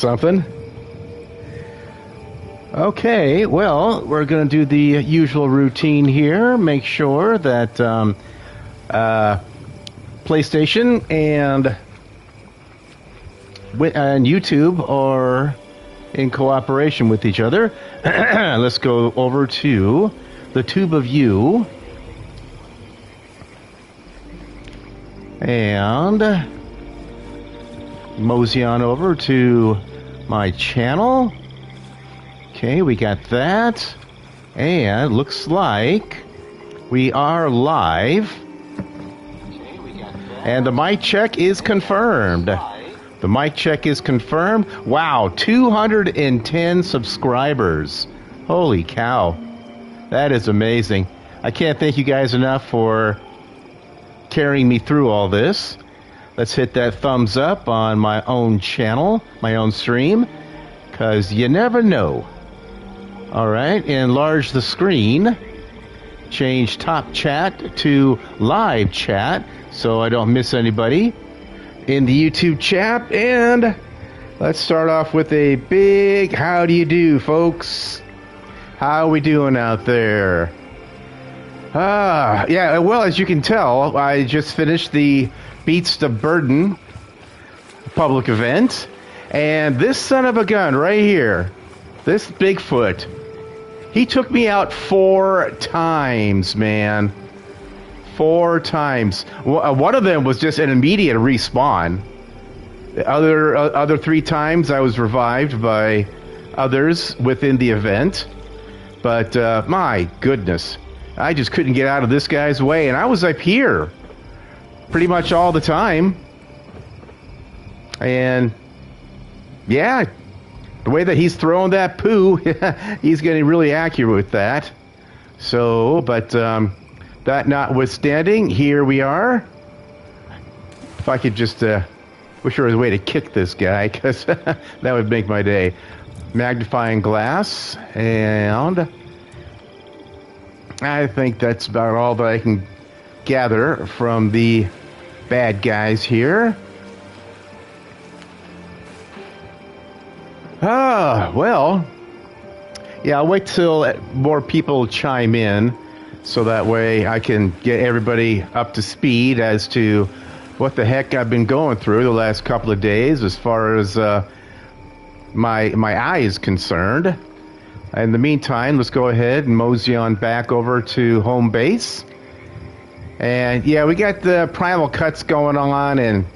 Something. Okay, well, we're going to do the usual routine here. Make sure that PlayStation and YouTube are in cooperation with each other. Let's go over to the Tube of You. And mosey on over to my channel. Okay, we got that. And looks like we are live. And the mic check is confirmed. The mic check is confirmed. Wow, 210 subscribers. Holy cow. That is amazing. I can't thank you guys enough for carrying me through all this. Let's hit that thumbs up on my own channel, my own stream, because you never know. All right, enlarge the screen. Change top chat to live chat so I don't miss anybody in the YouTube chat. And let's start off with a big how do you do, folks? How are we doing out there? Yeah, well, as you can tell, I just finished the Beats the Burden public event. And this son of a gun right here, this Bigfoot, he took me out 4 times, man. 4 times. One of them was just an immediate respawn. The other 3 times I was revived by others within the event. But my goodness, I just couldn't get out of this guy's way. And I was up here pretty much all the time. And yeah, the way that he's throwing that poo, he's getting really accurate with that. So, but that notwithstanding, here we are. If I could just wish there was a way to kick this guy, because that would make my day. Magnifying glass, and I think that's about all that I can gather from the bad guys here. Well, yeah, I'll wait till more people chime in so that way I can get everybody up to speed as to what the heck I've been going through the last couple of days as far as my eye is concerned. In the meantime, let's go ahead and mosey on back over to home base. And yeah, we got the primal cuts going on, and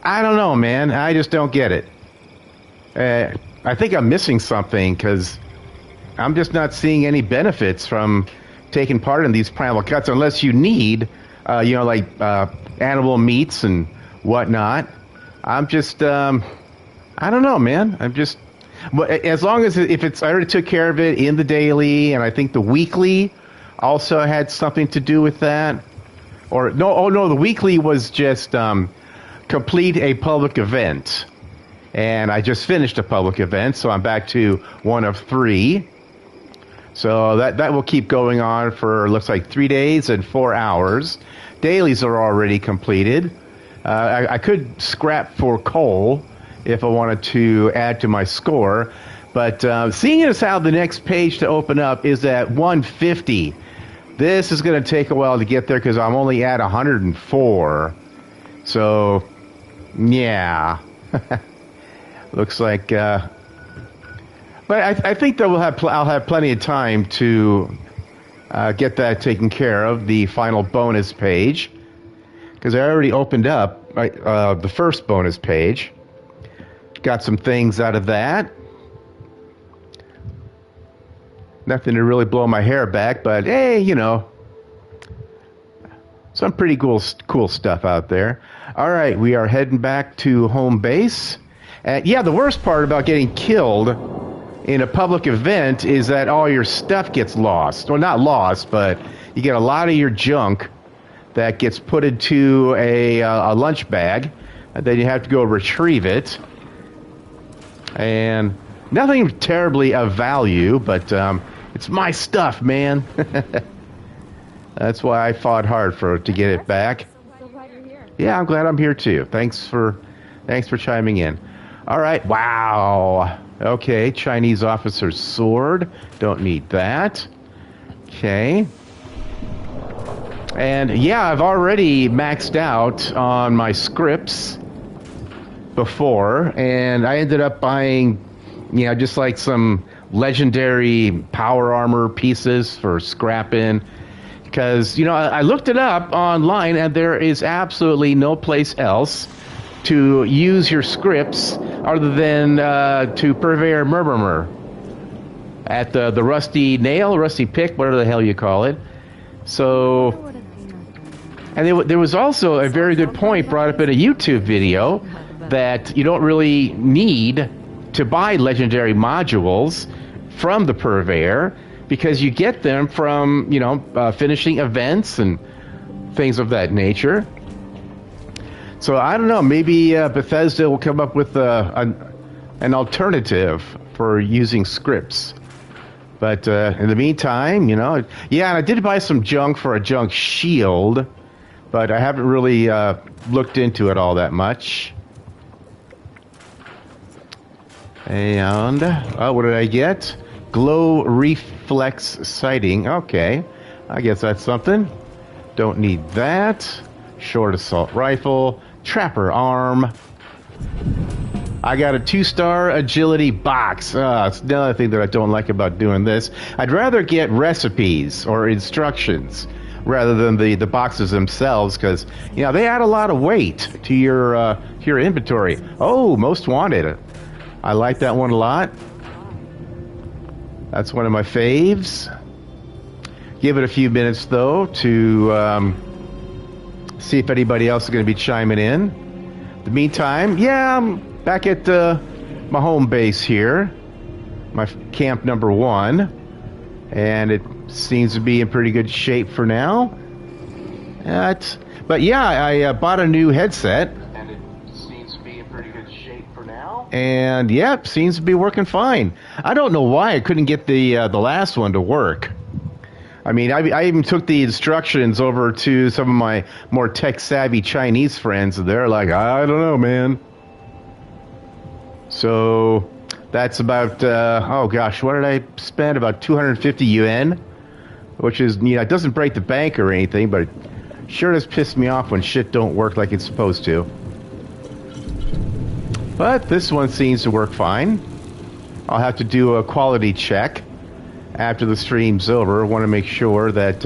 I don't know, man. I just don't get it. I think I'm missing something because I'm just not seeing any benefits from taking part in these primal cuts unless you need, like animal meats and whatnot. I'm just, I don't know, man. I'm just, as long as if it's, I already took care of it in the daily, and I think the weekly also had something to do with that. Or no, oh no, the weekly was just complete a public event. And I just finished a public event, so I'm back to 1 of 3. So that will keep going on for, looks like 3 days and 4 hours. Dailies are already completed. I could scrap for coal if I wanted to add to my score. But seeing as how the next page to open up is at 150, this is going to take a while to get there because I'm only at 104. So, yeah. Looks like, but I think that I'll have plenty of time to get that taken care of, the final bonus page, because I already opened up the first bonus page. Got some things out of that. Nothing to really blow my hair back, but hey, some pretty cool stuff out there. All right, we are heading back to home base. Yeah, the worst part about getting killed in a public event is that all your stuff gets lost. Well, not lost, but you get a lot of your junk that gets put into a lunch bag, and then you have to go retrieve it. And nothing terribly of value, but it's my stuff, man. That's why I fought hard to get it back. Yeah, I'm glad I'm here too. Thanks for chiming in. All right. Wow. Okay. Chinese officer's sword. Don't need that. Okay. And yeah, I've already maxed out on my scripts before, and I ended up buying, just like some legendary power armor pieces for scrapping. Because, I looked it up online, and there is absolutely no place else to use your scripts other than to Purveyor Murmur at the Rusty Nail, Rusty Pick, whatever the hell you call it. So, and there was also a very good point brought up in a YouTube video that you don't really need to buy legendary modules from the Purveyor, because you get them from, finishing events and things of that nature. So I don't know, maybe Bethesda will come up with an alternative for using scripts. But in the meantime, yeah, and I did buy some junk for a junk shield, but I haven't really looked into it all that much. And, what did I get? Glow reflex sighting. Okay, I guess that's something. Don't need that. Short assault rifle. Trapper arm. I got a 2-star agility box. It's another thing that I don't like about doing this. I'd rather get recipes or instructions rather than the boxes themselves, because they add a lot of weight to your inventory. Oh, most wanted. I like that one a lot. That's one of my faves. Give it a few minutes, though, to see if anybody else is going to be chiming in. In the meantime, yeah, I'm back at my home base here, my camp number 1, and it seems to be in pretty good shape for now. But yeah, I bought a new headset. And yeah, seems to be working fine. I don't know why I couldn't get the last one to work. I mean, I even took the instructions over to some of my more tech-savvy Chinese friends, and they're like, I don't know, man. So that's about, oh gosh, what did I spend? About 250 yuan, which is, it doesn't break the bank or anything, but it sure does piss me off when shit don't work like it's supposed to. But this one seems to work fine. I'll have to do a quality check after the stream's over. I want to make sure that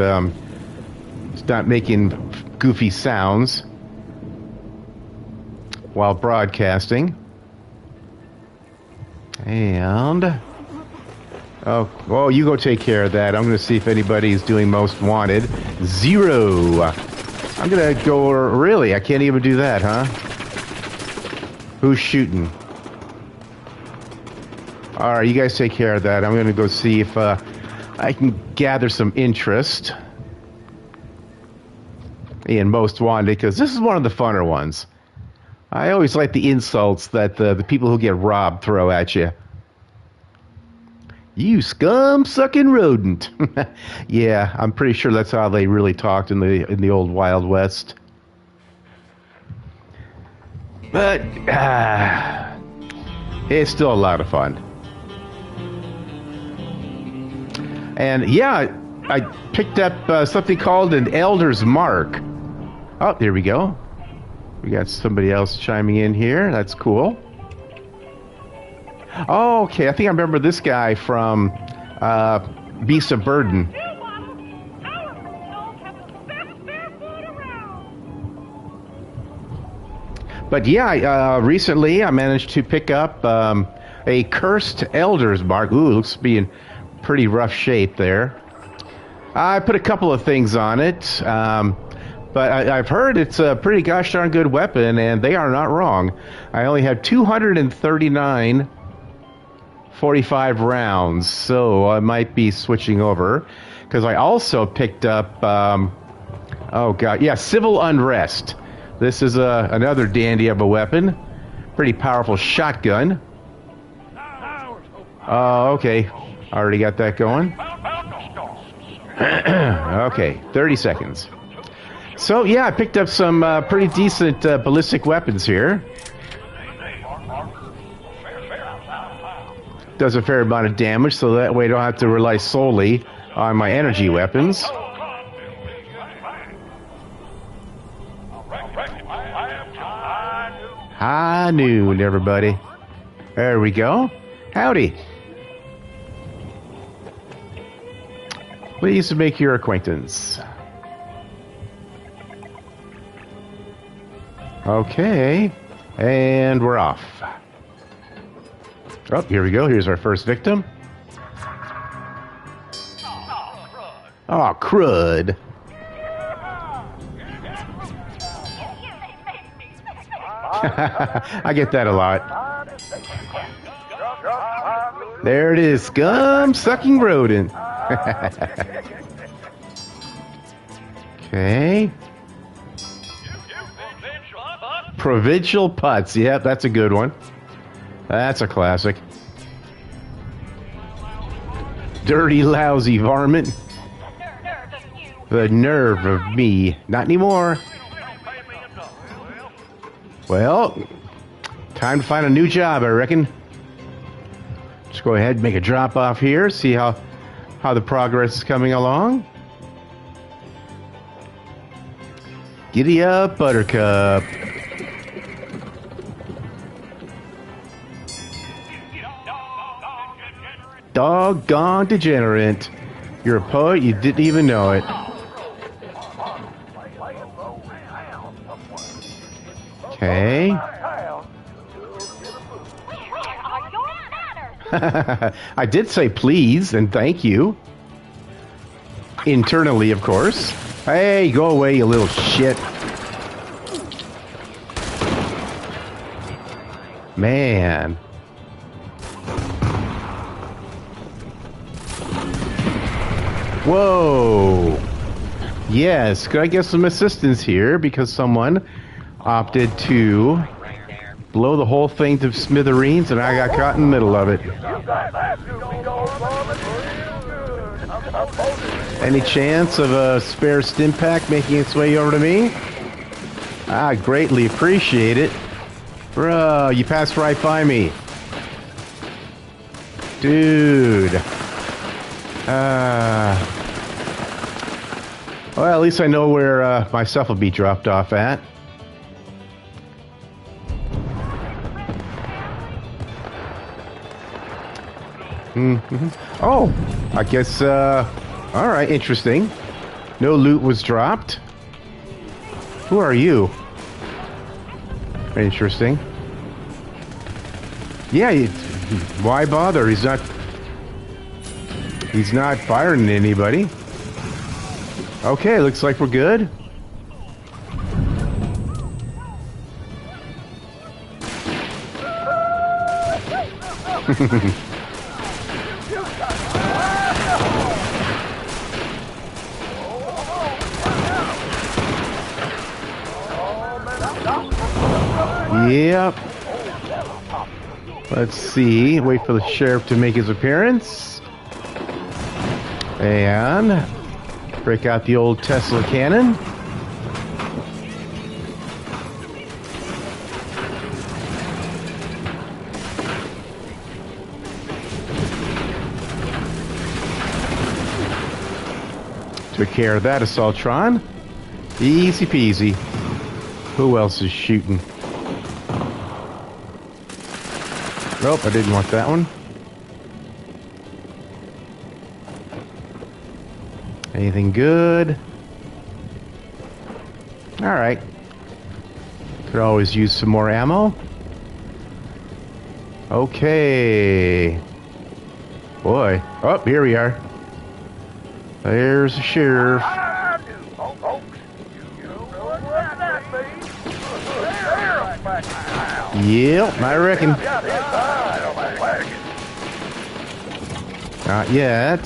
it's not making goofy sounds while broadcasting. And oh, you go take care of that. I'm going to see if anybody's doing most wanted. 0. I'm going to go. Really, I can't even do that, huh? Who's shooting? All right, you guys take care of that. I'm going to go see if I can gather some interest in Most Wanted, because this is one of the funner ones. I always like the insults that the people who get robbed throw at you. You scum-sucking rodent. Yeah, I'm pretty sure that's how they really talked in the old Wild West. But it's still a lot of fun. And yeah, I picked up something called an Elder's Mark. Oh, there we go. We got somebody else chiming in here. That's cool. Oh, okay. I think I remember this guy from Beast of Burden. But yeah, recently I managed to pick up a cursed Elder's Mark. Ooh, looks to be in pretty rough shape there. I put a couple of things on it, but I've heard it's a pretty gosh darn good weapon, and they are not wrong. I only have 239 45 rounds, so I might be switching over, because I also picked up, oh god, yeah, Civil Unrest. This is another dandy of a weapon. Pretty powerful shotgun. Oh, okay. Already got that going. Okay, 30 seconds. So, yeah, I picked up some pretty decent ballistic weapons here. Does a fair amount of damage, so that way I don't have to rely solely on my energy weapons. High noon, everybody. There we go. Howdy. Pleased to make your acquaintance. Okay, and we're off. Oh, here we go. Here's our first victim. Oh, crud. I get that a lot. There it is, scum-sucking rodent. Okay. Provincial putz. Yep, that's a good one. That's a classic. Dirty, lousy varmint. The nerve of me. Not anymore. Well, time to find a new job, I reckon. Just go ahead and make a drop off here. See how the progress is coming along. Giddy up, Buttercup. Doggone degenerate. You're a poet, you didn't even know it. Okay. I did say please and thank you. Internally, of course. Hey, go away, you little shit. Man. Whoa. Yes, could I get some assistance here? Because someone opted to blow the whole thing to smithereens and I got caught in the middle of it. Any chance of a spare stim pack making its way over to me? I greatly appreciate it. Bro, you passed right by me. Dude. Well, at least I know where my stuff will be dropped off at. Mm-hmm. Oh, I guess, alright, interesting. No loot was dropped. Who are you? Interesting. Yeah, why bother? He's not firing anybody. Okay, looks like we're good. Yep. Let's see. Wait for the sheriff to make his appearance. And break out the old Tesla cannon. Took care of that, Assaultron. Easy peasy. Who else is shooting? Nope, I didn't want that one. Anything good? Alright. Could always use some more ammo. Okay. Boy. Oh, here we are. There's the sheriff. Yep, I reckon. Not yet.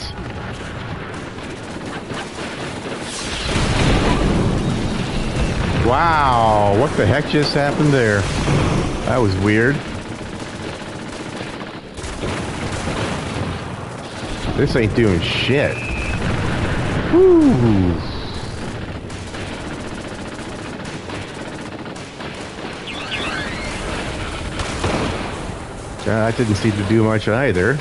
Wow, what the heck just happened there? That was weird. This ain't doing shit. Whew. That didn't seem to do much either.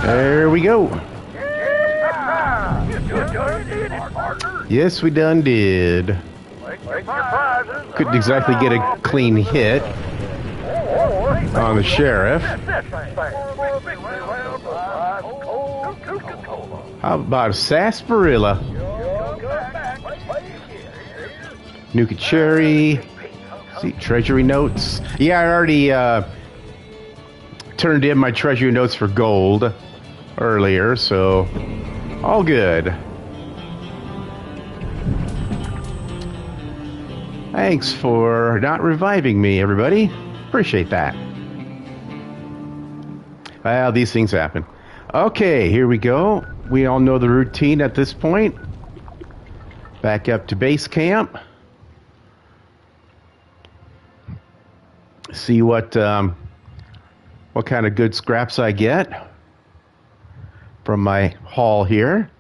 There we go. Yes, we done did. Couldn't exactly get a clean hit on the sheriff. How about a sarsaparilla? Nuka cherry. See, treasury notes. Yeah, I already turned in my treasury notes for gold earlier, so all good. Thanks for not reviving me, everybody. Appreciate that. Well, these things happen. Okay, here we go. We all know the routine at this point. Back up to base camp. See what kind of good scraps I get from my haul here.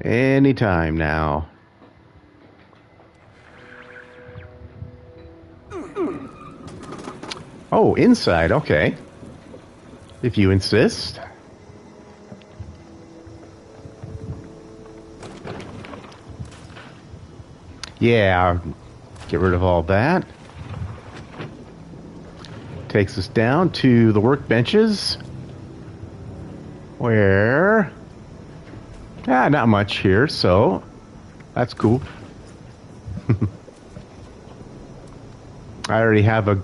Anytime now. Oh, inside, okay. If you insist. Yeah, get rid of all that. Takes us down to the workbenches. Where not much here, so that's cool. I already have a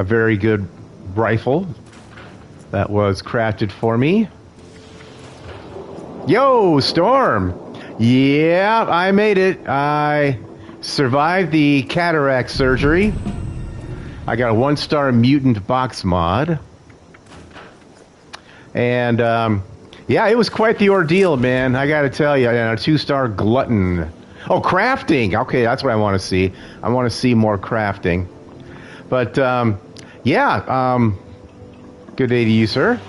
very good rifle that was crafted for me. Yo, Storm! Yeah, I made it. I survived the cataract surgery. I got a 1-star mutant box mod. And, yeah, it was quite the ordeal, man. I gotta tell you, and a 2-star glutton. Oh, crafting! Okay, that's what I want to see. I want to see more crafting. But, yeah, good day to you, sir.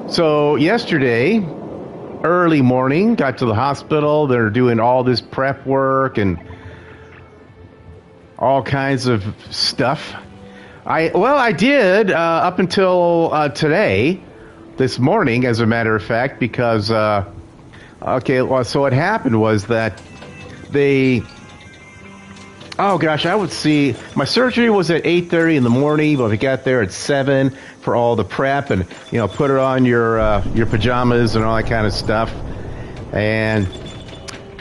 So, yesterday, early morning, got to the hospital. They're doing all this prep work and all kinds of stuff. I did up until today, this morning, as a matter of fact, because okay, well, so what happened was that they, oh gosh, I would see my surgery was at 8:30 in the morning, but we got there at 7 for all the prep and put it on your pajamas and all that kind of stuff, and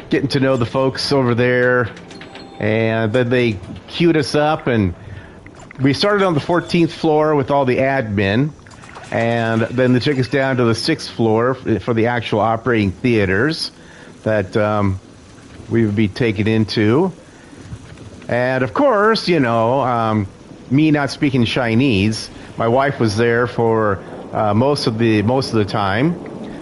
getting to know the folks over there, and then they queued us up and. We started on the 14th floor with all the admin, and then they took us down to the 6th floor for the actual operating theaters that we would be taken into. And of course, me not speaking Chinese, my wife was there for most of the time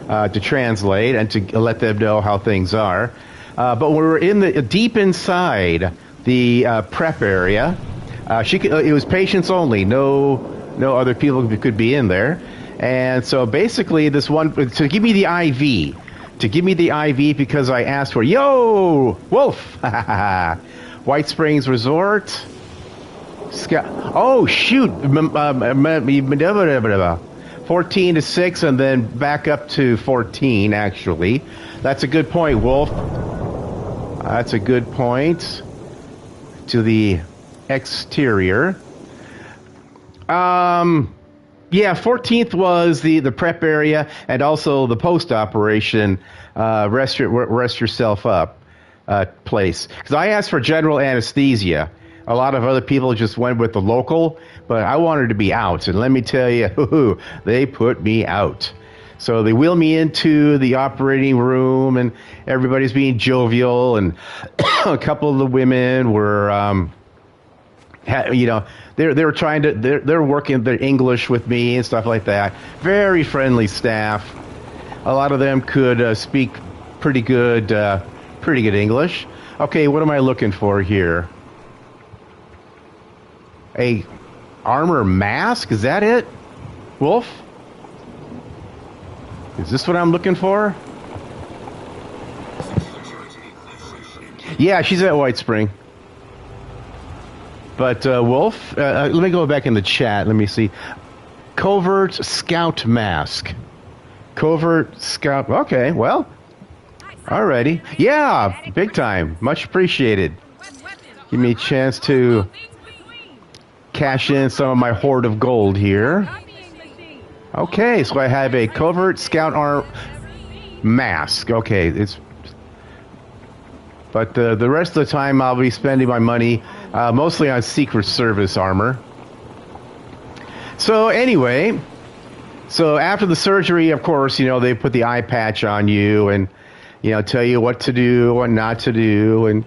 to translate and to let them know how things are. But when we were in the deep inside the prep area. It was patients only. No other people could be in there. And so basically, this one to give me the IV because I asked for Wolf, White Springs Resort. Oh shoot, 14 to 6, and then back up to 14. Actually, that's a good point, Wolf. That's a good point. To the exterior. Yeah, 14th was the prep area and also the post-operation rest yourself up place. Because I asked for general anesthesia. A lot of other people just went with the local, but I wanted to be out. And let me tell you, they put me out. So they wheeled me into the operating room, and everybody's being jovial, and a couple of the women were You know, they're trying to they're working their English with me and stuff like that. Very friendly staff. A lot of them could speak pretty good English. Okay, what am I looking for here? A armor mask? Is that it? Wolf? Is this what I'm looking for? Yeah, she's at White Spring. But Wolf, let me go back in the chat. Let me see. Covert Scout Mask. Covert Scout. Okay, well. Alrighty. Yeah, big time. Much appreciated. Give me a chance to cash in some of my hoard of gold here. Okay, so I have a Covert Scout Mask. Okay, it's... But the rest of the time I'll be spending my money mostly on Secret Service armor. So anyway, so after the surgery, of course, you know, they put the eye patch on you and, you know, tell you what to do, what not to do. And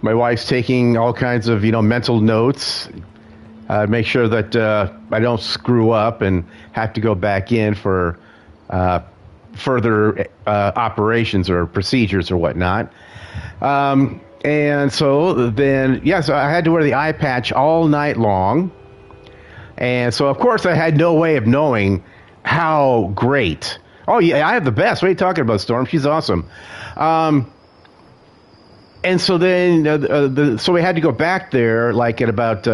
my wife's taking all kinds of, you know, mental notes. Make sure that I don't screw up and have to go back in for further operations or procedures or whatnot. And so then, yeah, so I had to wear the eye patch all night long. And so, of course, I had no way of knowing how great. Oh, yeah, I have the best. What are you talking about, Storm? She's awesome. And so then, so we had to go back there, like at about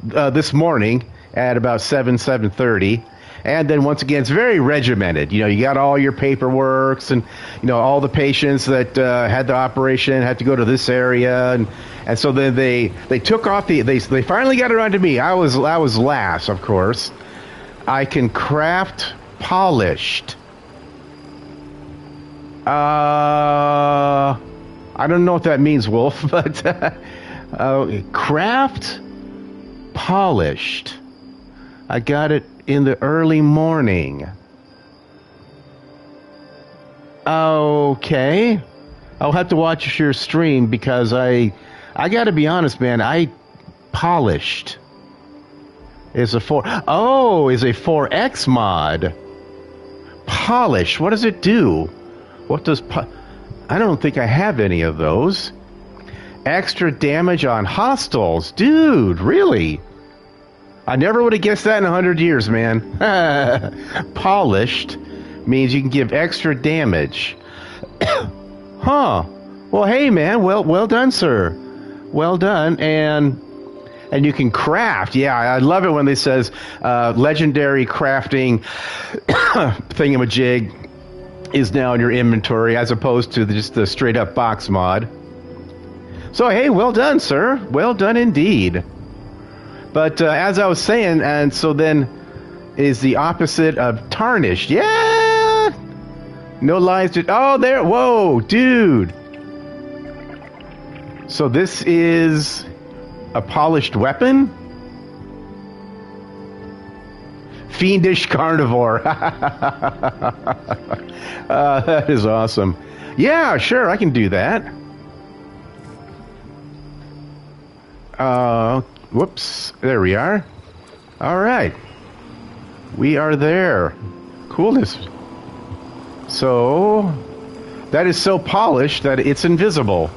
this morning at about 7:30. And then once again, it's very regimented. You know, you got all your paperwork and, you know, all the patients that had the operation had to go to this area. And so then they took off they finally got around to me. I was last, of course. I can craft polished. I don't know what that means, Wolf, but craft polished. I got it in the early morning. Okay. I'll have to watch your stream because I got to be honest, man. I polished is a 4X mod. Polish. What does it do? What does I don't think I have any of those. Extra damage on hostiles. Dude, really? I never would have guessed that in 100 years, man. Polished means you can give extra damage. Huh. Well, hey, man. Well done, sir. Well done. And you can craft. Yeah, I love it when they says legendary crafting thingamajig is now in your inventory as opposed to just the straight up box mod. So, hey, well done, sir. Well done indeed. But as I was saying, and so then is the opposite of tarnished. Yeah! No lies. Oh, there. Whoa, dude. So this is a polished weapon? Fiendish carnivore. That is awesome. Yeah, sure, I can do that. Whoops. There we are. All right. We are there. Coolness. So, that is so polished that it's invisible.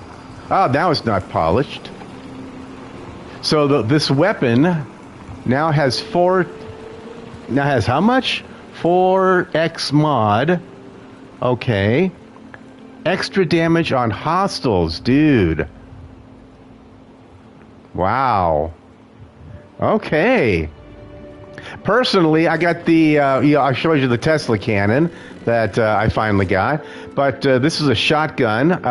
Ah, now it's not polished. So this weapon now has how much? 4X mod. Okay. Extra damage on hostiles, dude. Wow. Okay. Personally, I got the, I showed you the Tesla cannon that I finally got. But this is a shotgun.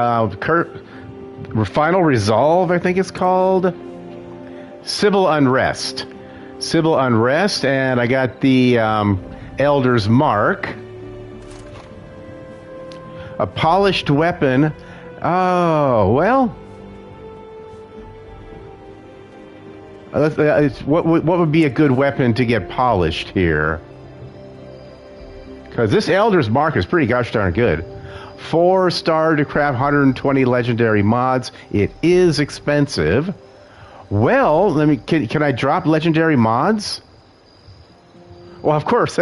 Final Resolve, I think it's called. Civil Unrest. Civil Unrest, and I got the Elder's Mark. A polished weapon. Oh, well. What would be a good weapon to get polished here? Because this Elder's Mark is pretty gosh darn good. 4-star to craft 120 legendary mods. It is expensive. Well, let me. Can I drop legendary mods? Well, of course.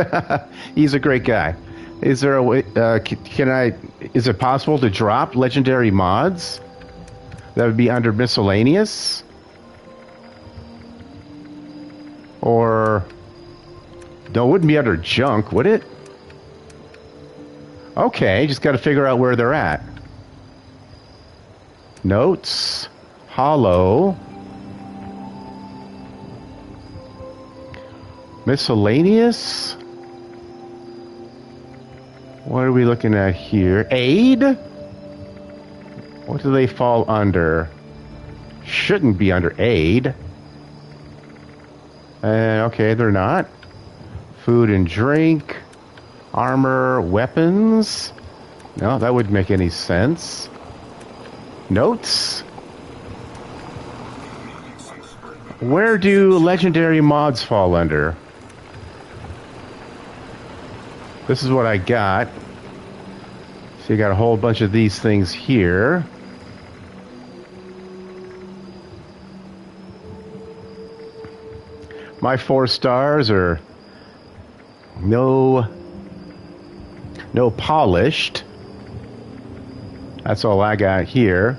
He's a great guy. Is there a way? Can I? Is it possible to drop legendary mods? That would be under miscellaneous, or no? It wouldn't be under junk, would it? Okay, just got to figure out where they're at. Notes, hollow, miscellaneous. What are we looking at here? Aid? What do they fall under? Shouldn't be under aid. Okay, they're not. Food and drink. Armor, weapons. No, that wouldn't make any sense. Notes. Where do legendary mods fall under? This is what I got. So you got a whole bunch of these things here. My 4 stars are no polished. That's all I got here.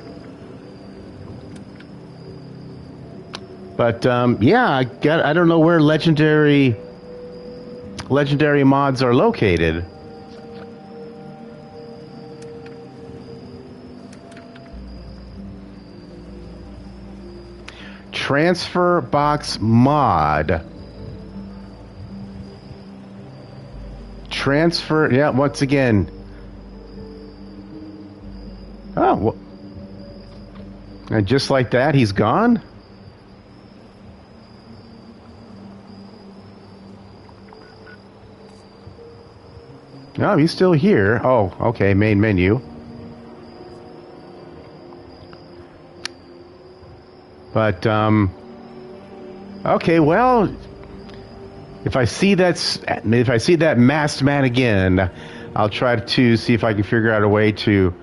But yeah, I don't know where legendary mods are located. Transfer box mod. Transfer, yeah, once again. Oh, well, and just like that, he's gone? No, he's still here. Oh, okay, main menu. But, okay, well, if I see that masked man again, I'll try to see if I can figure out a way to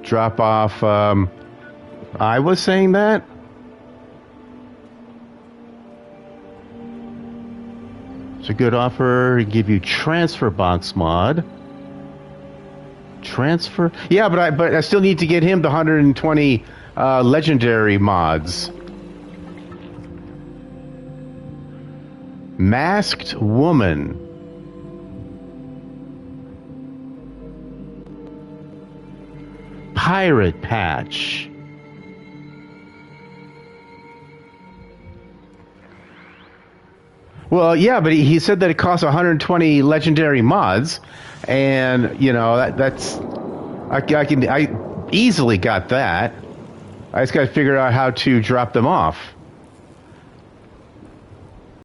drop off, I was saying that? It's a good offer. Give you transfer box mod. Transfer? Yeah, but I still need to get him the 120 legendary mods. Masked woman. Pirate patch. Well, yeah, but he said that it costs 120 legendary mods, and you know I easily got that. I just got to figure out how to drop them off.